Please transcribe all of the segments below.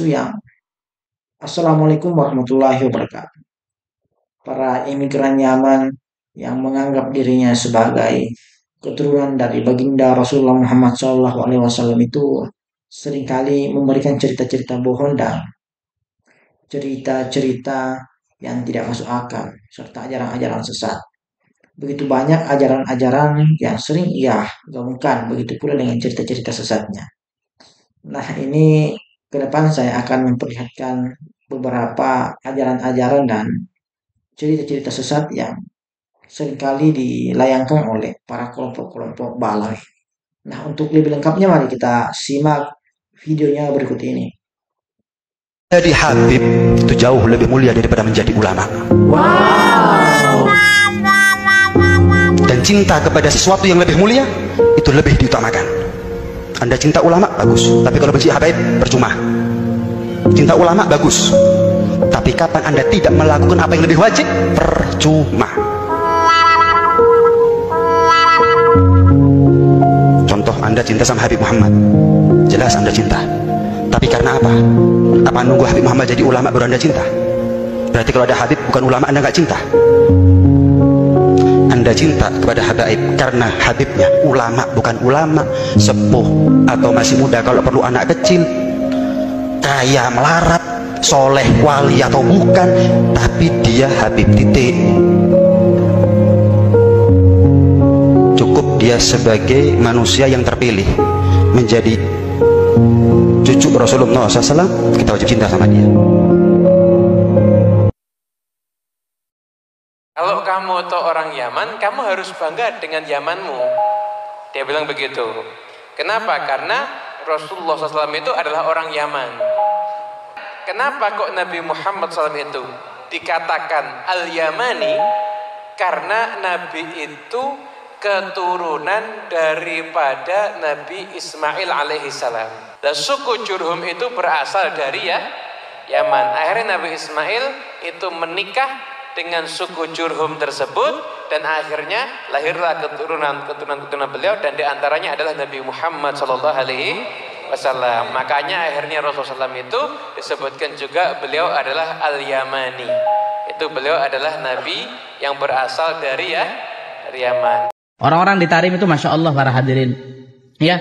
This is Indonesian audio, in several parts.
yang Assalamualaikum warahmatullahi wabarakatuh. Para imigran Yaman yang menganggap dirinya sebagai keturunan dari baginda Rasulullah Muhammad SAW itu seringkali memberikan cerita-cerita bohong dan cerita-cerita yang tidak masuk akal serta ajaran-ajaran sesat. Begitu banyak ajaran-ajaran yang sering ia gaungkan, begitu pula dengan cerita-cerita sesatnya. Nah, ini ke depan saya akan memperlihatkan beberapa ajaran-ajaran dan cerita-cerita sesat yang seringkali dilayangkan oleh para kelompok-kelompok balai. Nah, untuk lebih lengkapnya mari kita simak videonya berikut ini. Jadi Habib itu jauh lebih mulia daripada menjadi ulama. Wow. Dan cinta kepada sesuatu yang lebih mulia itu lebih diutamakan. Anda cinta ulama, bagus. Tapi kalau benci Habib, percuma. Cinta ulama, bagus. Tapi kapan Anda tidak melakukan apa yang lebih wajib, percuma. Contoh, Anda cinta sama Habib Muhammad, jelas Anda cinta. Tapi karena apa? Apa nunggu Habib Muhammad jadi ulama baru Anda cinta? Berarti kalau ada Habib bukan ulama, Anda nggak cinta. Anda cinta kepada Habib karena Habibnya ulama, bukan ulama sepuh atau masih muda. Kalau perlu anak kecil, kaya melarat, soleh wali atau bukan, tapi dia Habib, titik. Cukup dia sebagai manusia yang terpilih menjadi cucu Rasulullah SAW, kita wajib cinta sama dia. Kalau kamu tuh orang Yaman, kamu harus bangga dengan Yamanmu. Dia bilang begitu. Kenapa? Karena Rasulullah SAW itu adalah orang Yaman. Kenapa kok Nabi Muhammad SAW itu dikatakan Al-Yamani? Karena Nabi itu keturunan daripada Nabi Ismail alaihissalam. Dan suku Jurhum itu berasal dari Yaman. Akhirnya Nabi Ismail itu menikah dengan suku Jurhum tersebut dan akhirnya lahirlah keturunan beliau, dan diantaranya adalah Nabi Muhammad SAW. Makanya akhirnya Rasulullah SAW itu disebutkan juga beliau adalah Al-Yamani. Itu beliau adalah Nabi yang berasal dari Yaman. Orang-orang di Tarim itu Masya Allah para hadirin, ya,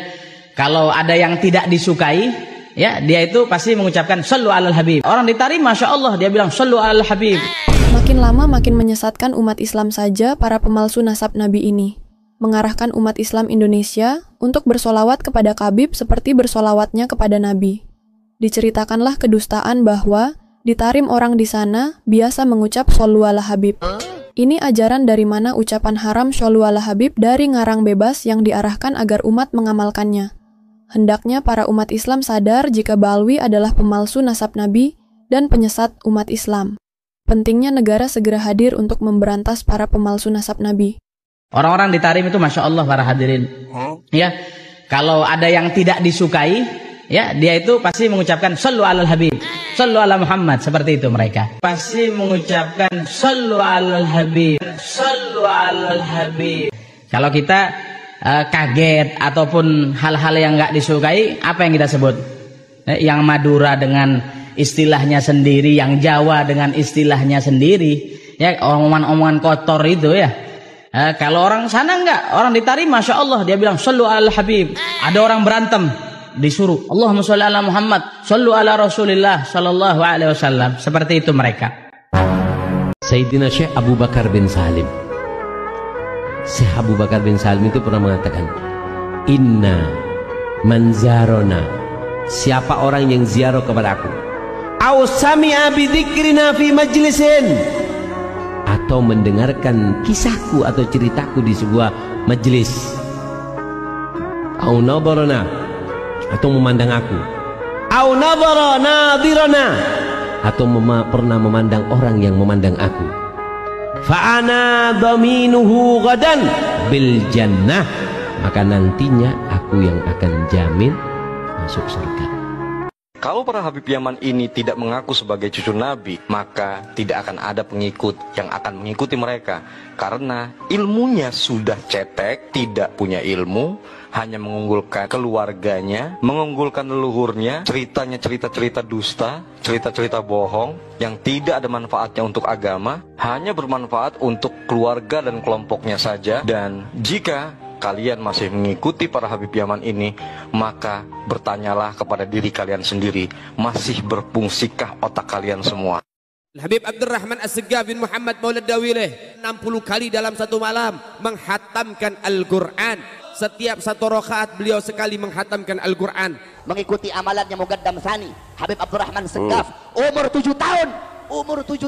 kalau ada yang tidak disukai, ya, dia itu pasti mengucapkan Sallu alal Habib. Orang di Tarim Masya Allah dia bilang Sallu alal Habib. Makin lama makin menyesatkan umat Islam saja para pemalsu nasab Nabi ini, mengarahkan umat Islam Indonesia untuk bersolawat kepada Habib seperti bersolawatnya kepada Nabi. Diceritakanlah kedustaan bahwa di Tarim orang di sana biasa mengucap Shollu ala Habib. Ini ajaran dari mana ucapan haram Shollu ala Habib dari ngarang bebas yang diarahkan agar umat mengamalkannya. Hendaknya para umat Islam sadar jika Balwi adalah pemalsu nasab Nabi dan penyesat umat Islam. Pentingnya negara segera hadir untuk memberantas para pemalsu nasab Nabi. Orang-orang di Tarim itu Masya Allah para hadirin, ya, kalau ada yang tidak disukai, ya, dia itu pasti mengucapkan Sallu alal Habib, Sallu ala Muhammad, seperti itu mereka. Pasti mengucapkan Sallu alal Habib, Sallu alal Habib. Kalau kita kaget ataupun hal-hal yang nggak disukai, apa yang kita sebut? Yang Madura dengan istilahnya sendiri, yang Jawa dengan istilahnya sendiri, ya, omongan-omongan kotor itu, ya. Kalau orang sana enggak, orang di Tarim Masya Allah dia bilang Sallu alal Habib. Ada orang berantem, disuruh Allahumma sholli ala Muhammad, Sallu ala Rasulillah sallallahu alaihi wasallam. Seperti itu mereka. Sayyidina Syekh Abu Bakar bin Salim. Syekh Abu Bakar bin Salim itu pernah mengatakan, Inna manzarona, siapa orang yang ziarah kepada aku, au sami'a bidzikrina fi majlisin, atau mendengarkan kisahku atau ceritaku di sebuah majlis, au nadarana, atau memandang aku, au nadara nadirana, atau pernah memandang orang yang memandang aku, fa ana dhaminuhu ghadan bil jannah, maka nantinya aku yang akan jamin masuk surga. Kalau para Habib Yaman ini tidak mengaku sebagai cucu Nabi, maka tidak akan ada pengikut yang akan mengikuti mereka. Karena ilmunya sudah cetek, tidak punya ilmu, hanya mengunggulkan keluarganya, mengunggulkan leluhurnya, ceritanya cerita-cerita dusta, cerita-cerita bohong, yang tidak ada manfaatnya untuk agama, hanya bermanfaat untuk keluarga dan kelompoknya saja. Dan jika kalian masih mengikuti para Habib Yaman ini, maka bertanyalah kepada diri kalian sendiri, masih berfungsikah otak kalian semua? Habib Abdurrahman As-Seggaf bin Muhammad Maulad Dawileh 60 kali dalam satu malam menghatamkan Al-Quran. Setiap satu rakaat beliau sekali menghatamkan Al-Quran. Mengikuti amalannya Mugaddam Tsani Habib Abdurrahman Seggaf, umur 7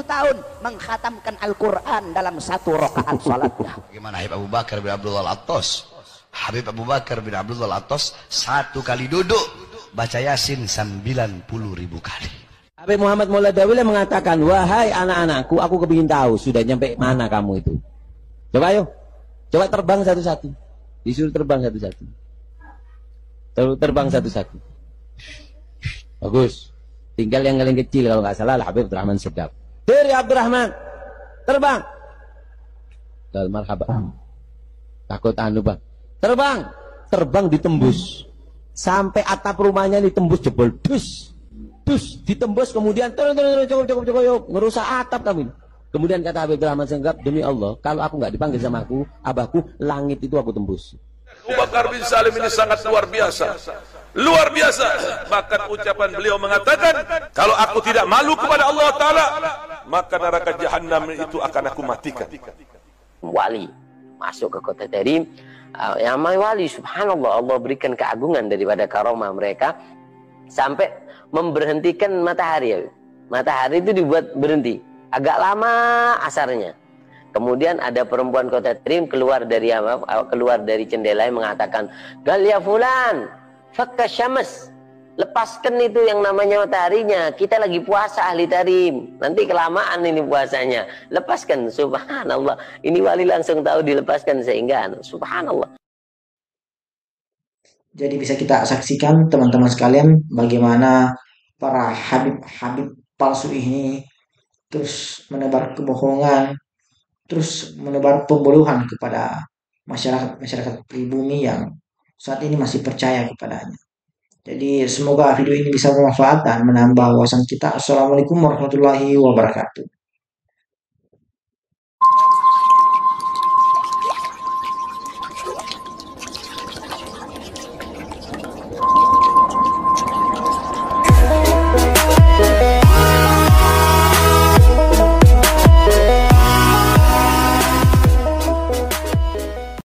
tahun, menghatamkan Al-Quran dalam satu rakaat salatnya. Bagaimana Habib Abu Bakar bin Abdullah Al-Attas? Habib Abu Bakar bin Abdullah Al-Attas satu kali duduk baca Yasin 90.000 kali. Habib Muhammad Maulad Dawileh mengatakan, wahai anak-anakku, aku kepingin tahu sudah nyampe mana kamu itu. Coba ayo, coba terbang satu-satu. Disuruh terbang satu-satu. Terbang satu-satu. Bagus. Tinggal yang paling kecil kalau nggak salah Habib Abdurrahman Seggaf. Dari Abdurrahman, terbang. Dal marhaba. Takut anu bang. Terbang ditembus. Sampai atap rumahnya ditembus jebol. Dus ditembus kemudian turun cukup ngerusak atap kami. Kemudian kata Habib Abdurrahman Seggaf, demi Allah, kalau aku nggak dipanggil sama abahku, langit itu aku tembus. Abu Bakar bin Salim ini sangat luar biasa. Luar biasa. Bahkan ucapan beliau mengatakan, kalau aku tidak malu kepada Allah Ta'ala, maka neraka Jahannam itu akan aku matikan. Wali masuk ke kota Tarim, yang wali subhanallah, Allah berikan keagungan daripada karomah mereka sampai memberhentikan matahari. Matahari itu dibuat berhenti agak lama asarnya. Kemudian ada perempuan kota Tarim keluar dari jendela yang mengatakan, "Gal ya fulan, fakka syams." Lepaskan itu yang namanya mataharinya. Kita lagi puasa ahli Tarim. Nanti kelamaan ini puasanya. Lepaskan. Subhanallah. Ini wali langsung tahu dilepaskan sehingga subhanallah. Jadi bisa kita saksikan teman-teman sekalian bagaimana para habib-habib palsu ini terus menebar kebohongan, terus menebar pembodohan kepada masyarakat pribumi yang saat ini masih percaya kepadanya. Jadi semoga video ini bisa bermanfaat dan menambah wawasan kita. Assalamualaikum warahmatullahi wabarakatuh.